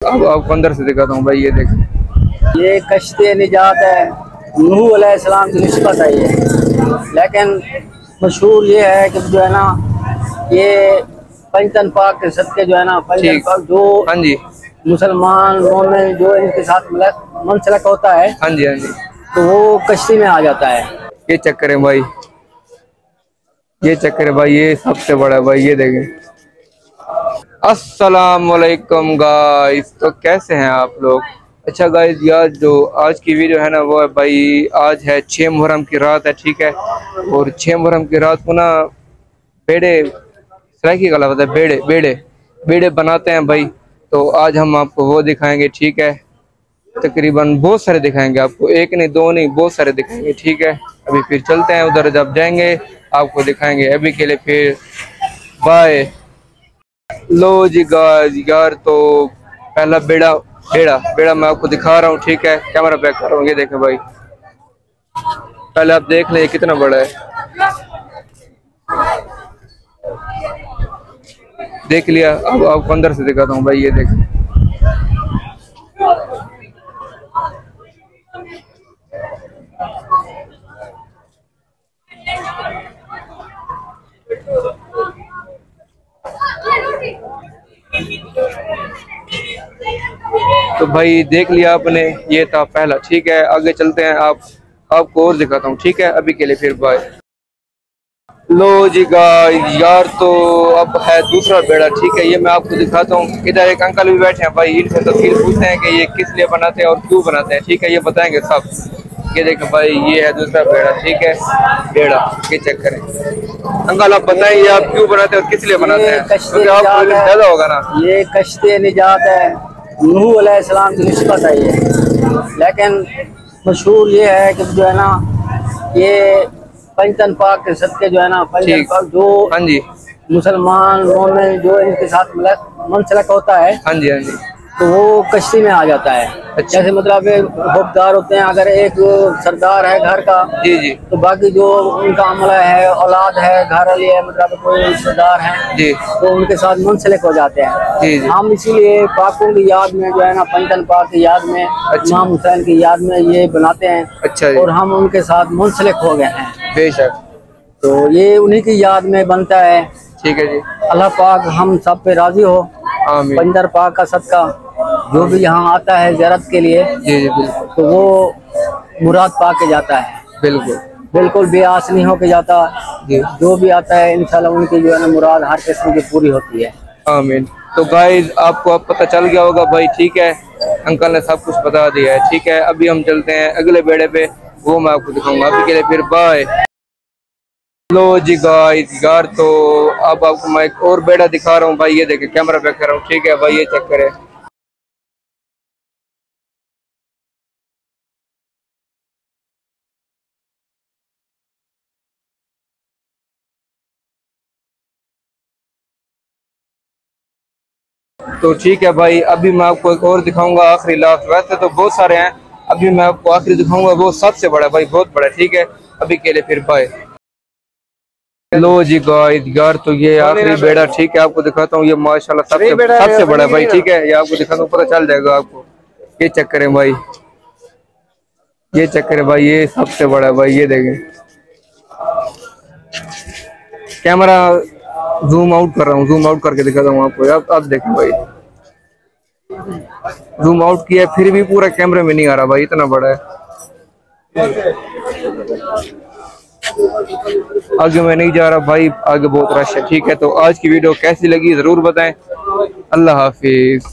अब आपको अंदर से दिखाता हूँ भाई, ये देखें। ये कश्ते निजात है, नूह अलैहिस्सलाम की निस्बत है ये, लेकिन मशहूर ये है कि जो है ना, ये पंचतन पाक के सदके जो है ना, पंचतन पाक जो हाँ जी मुसलमान मोमिन जो इनके साथ मुंसलिक होता है, हाँ जी हाँ जी, तो वो कश्ती में आ जाता है। ये चक्कर है भाई, ये चक्कर है भाई, ये सबसे बड़ा है भाई, ये देखें। अस्सलाम वालेकुम गाइस, तो कैसे हैं आप लोग। अच्छा गाइस, यार जो आज की वीडियो है ना वो है भाई, आज है 6 मुहर्रम की रात है, ठीक है। और 6 मुहर्रम की रात को ना बेड़े सराइकी का लफ्ज़ है, बेड़े बेड़े बेड़े बनाते हैं भाई। तो आज हम आपको वो दिखाएंगे, ठीक है। तकरीबन बहुत सारे दिखाएंगे आपको, एक नहीं दो नहीं, बहुत सारे दिखाएंगे, ठीक है। अभी फिर चलते हैं उधर, जब जाएंगे आपको दिखाएंगे। अभी के लिए फिर बाय। लो जी गाइस, यार तो पहला बेड़ा बेड़ा बेड़ा मैं आपको दिखा रहा हूँ, ठीक है। कैमरा बैक कर रहा हूँ, ये देखें भाई। पहले आप देख लें कितना बड़ा है, देख लिया। अब आपको अंदर से दिखाता हूँ भाई, ये देखें। तो भाई देख लिया आपने, ये था पहला, ठीक है। आगे चलते हैं, आपको और दिखाता हूँ, ठीक है। अभी के लिए फिर बाय। लो जी गाइस, यार तो अब है दूसरा बेड़ा, ठीक है। ये मैं आपको दिखाता हूँ। इधर एक अंकल भी बैठे हैं भाई, इनसे तफसील पूछते हैं कि ये किस लिए बनाते हैं और क्यों बनाते हैं, ठीक है। ये बताएंगे सब। ये देखें भाई, ये है दूसरा बेड़ा, ठीक है। बेड़ा ये चेक करें। अंकल आप बताइए, आप क्यों बनाते हैं और किस लिए बनाते हैं, क्योंकि आपको इल्म ज्यादा होगा ना। ये कश्ते निजात है, नूह अलैहिस्सलाम की निस्बत है ये, लेकिन मशहूर ये है कि जो है ना, ये पंचतन पाक के सदके जो है ना, पंचतन पाक जो हाँ जी मुसलमान मोमिन जो इनके साथ मुंसलिक होता है, हाँ जी हाँ जी, तो वो कश्ती में आ जाता है। अच्छा। जैसे मतलब हकदार होते हैं, अगर एक सरदार है घर का, जी जी, तो बाकी जो उनका अमला है, औलाद है, घर वाली है, मतलब कोई सरदार है जी, तो उनके साथ मुंसलिक हो जाते हैं। जी जी, हम इसीलिए पाकों की याद में जो है ना, पंचतन पाक की याद में, इमाम हुसैन की याद में ये बनाते हैं। अच्छा जी, और हम उनके साथ मुंसलिक हो गए हैं, बेशक। तो ये उन्हीं की याद में बनता है। ठीक है जी, अल्लाह पाक हम सब पे राजी हो। आमीन। पंजर पाक का सदका जो भी यहाँ आता है ज़ियारत के लिए, जी जी बिल्कुल, तो वो मुराद पा के जाता है, बिल्कुल बिल्कुल बेआस नहीं होके जाता। जी, जो भी आता है इंशाल्लाह उनकी जो है ना मुराद हर किस्म की पूरी होती है। आमीन। तो गाइस आपको अब पता चल गया होगा भाई, ठीक है। अंकल ने सब कुछ बता दिया है, ठीक है। अभी हम चलते हैं अगले बेड़े पे, वो मैं आपको दिखाऊंगा। अभी के लिए फिर बाय। लो जी गाइस, यार तो अब आपको मैं एक और बेड़ा दिखा रहा हूँ भाई, ये देखे। कैमरा बैक कर रहा हूँ, ठीक है भाई, ये चेक करें। तो ठीक है भाई, अभी मैं आपको एक और दिखाऊंगा, आखिरी लास्ट। वैसे तो बहुत सारे हैं, अभी मैं आपको आखिरी दिखाऊंगा, वो सबसे बड़ा भाई, बहुत बड़ा, ठीक है। अभी के लिए फिर बाय। लो जी गाइस, यार तो ये आखिरी बेड़ा, ठीक है। आपको दिखाता हूँ, ये माशाल्लाह सबसे बड़ा है भाई, ठीक है। ये आपको दिखाता हूँ, पता चल जाएगा आपको। ये चक्कर है भाई, ये चक्कर है भाई, ये सबसे बड़ा है भाई, ये देखें। कैमरा जूम आउट कर रहा हूँ, जूम आउट करके दिखाता हूँ आपको। अब देखें भाई, जूम आउट किया फिर भी पूरा कैमरे में नहीं आ रहा भाई, इतना बड़ा है। आगे मैं नहीं जा रहा भाई, आगे बहुत रश है, ठीक है। तो आज की वीडियो कैसी लगी जरूर बताएं। अल्लाह हाफिज।